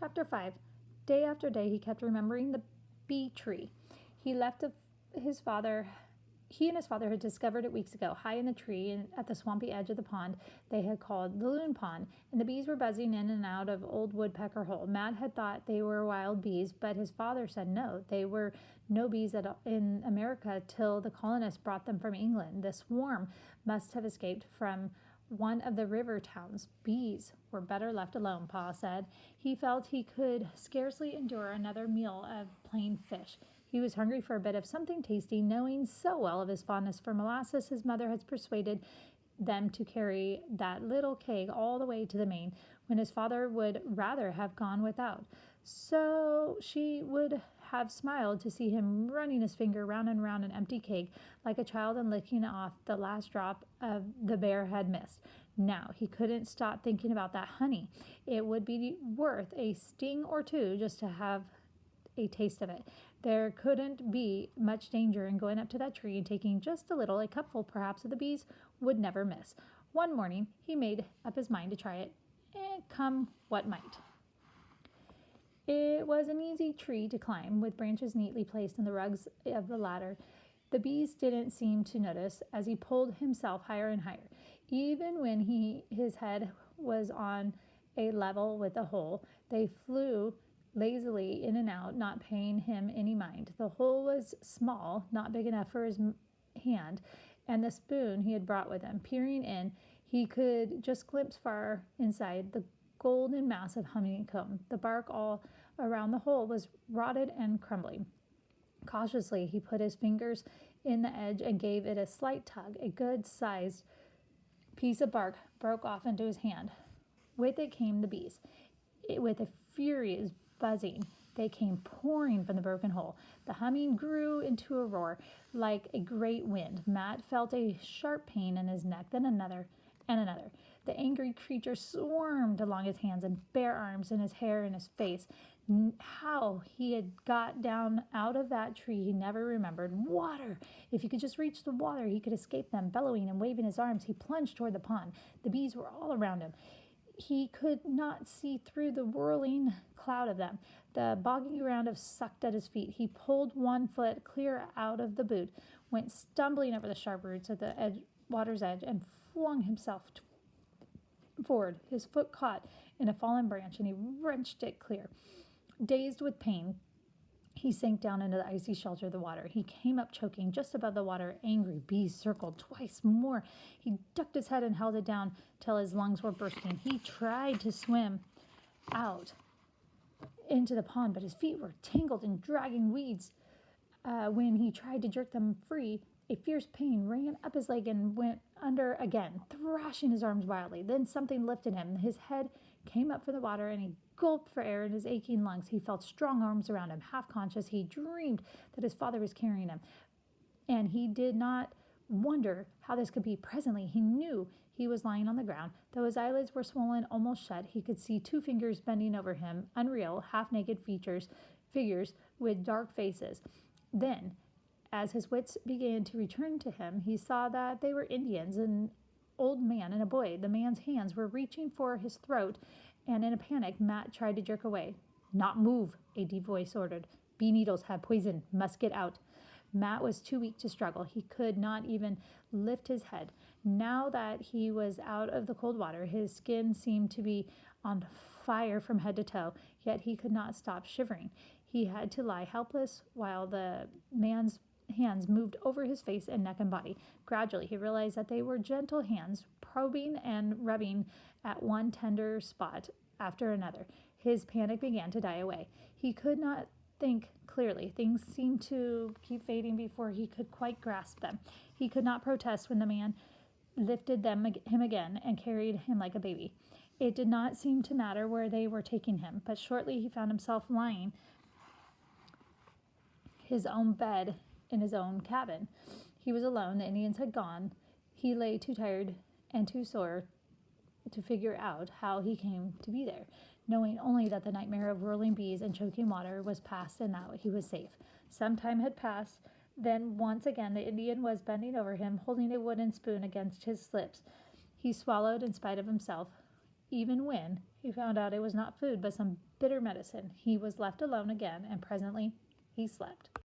Chapter 5. Day after day he kept remembering the bee tree. He left his father He and his father had discovered it weeks ago, high in the tree and at the swampy edge of the pond they had called the loon pond, and the bees were buzzing in and out of old woodpecker hole. Matt had thought they were wild bees, but his father said no, they were no bees in America till the colonists brought them from England. The swarm must have escaped from one of the river towns. Bees were better left alone, Pa said. He felt he could scarcely endure another meal of plain fish. He was hungry for a bit of something tasty, knowing so well of his fondness for molasses. His mother had persuaded them to carry that little keg all the way to the Main, when his father would rather have gone without. So she would have smiled to see him running his finger round and round an empty keg like a child and licking off the last drop of the bear had missed. Now he couldn't stop thinking about that honey. It would be worth a sting or two just to have a taste of it. There couldn't be much danger in going up to that tree and taking just a little, a cupful perhaps, of the bees would never miss. One morning he made up his mind to try it, come what might. It was an easy tree to climb, with branches neatly placed in the rugs of the ladder. The bees didn't seem to notice as he pulled himself higher and higher. Even when his head was on a level with the hole, they flew lazily in and out, not paying him any mind. The hole was small, not big enough for his hand, and the spoon he had brought with him. Peering in, he could just glimpse far inside the golden mass of honeycomb. The bark all around the hole was rotted and crumbling. Cautiously, he put his fingers in the edge and gave it a slight tug. A good-sized piece of bark broke off into his hand. With it came the bees. With a furious buzzing, they came pouring from the broken hole. The humming grew into a roar like a great wind. Matt felt a sharp pain in his neck, then another and another. The angry creature swarmed along his hands and bare arms, and his hair and his face. How he had got down out of that tree he never remembered. Water! If he could just reach the water, he could escape them. Bellowing and waving his arms, he plunged toward the pond. The bees were all around him. He could not see through the whirling cloud of them. The boggy ground sucked at his feet. He pulled one foot clear out of the boot, went stumbling over the sharp roots at the water's edge, and flung himself forward. His foot caught in a fallen branch, and he wrenched it clear. Dazed with pain, he sank down into the icy shelter of the water. He came up choking just above the water. Angry bees circled twice more. He ducked his head and held it down till his lungs were bursting. He tried to swim out into the pond, but his feet were tangled in dragging weeds. When he tried to jerk them free, a fierce pain ran up his leg and went under again, thrashing his arms wildly. Then something lifted him. His head came up from the water, and he gulped for air in his aching lungs. He felt strong arms around him. Half conscious, he dreamed that his father was carrying him, and he did not wonder how this could be. Presently, he knew he was lying on the ground. Though his eyelids were swollen almost shut, he could see two fingers bending over him, unreal, half-naked figures with dark faces. Then, as his wits began to return to him, he saw that they were Indians, an old man and a boy. The man's hands were reaching for his throat, and in a panic, Matt tried to jerk away. "Not move," a deep voice ordered. "Bee needles have poison. Must get out." Matt was too weak to struggle. He could not even lift his head. Now that he was out of the cold water, his skin seemed to be on fire from head to toe, yet he could not stop shivering. He had to lie helpless while the man's hands moved over his face and neck and body. Gradually, he realized that they were gentle hands, probing and rubbing at one tender spot after another. His panic began to die away. He could not think clearly. Things seemed to keep fading before he could quite grasp them. He could not protest when the man lifted him again and carried him like a baby. It did not seem to matter where they were taking him, but shortly he found himself lying his own bed in his own cabin. He was alone. The Indians had gone. He lay too tired and too sore to figure out how he came to be there, knowing only that the nightmare of whirling bees and choking water was past and that he was safe. Some time had passed. Then once again the Indian was bending over him, holding a wooden spoon against his lips. He swallowed in spite of himself, even when He found out it was not food, but some bitter medicine. He was left alone again, and presently he slept.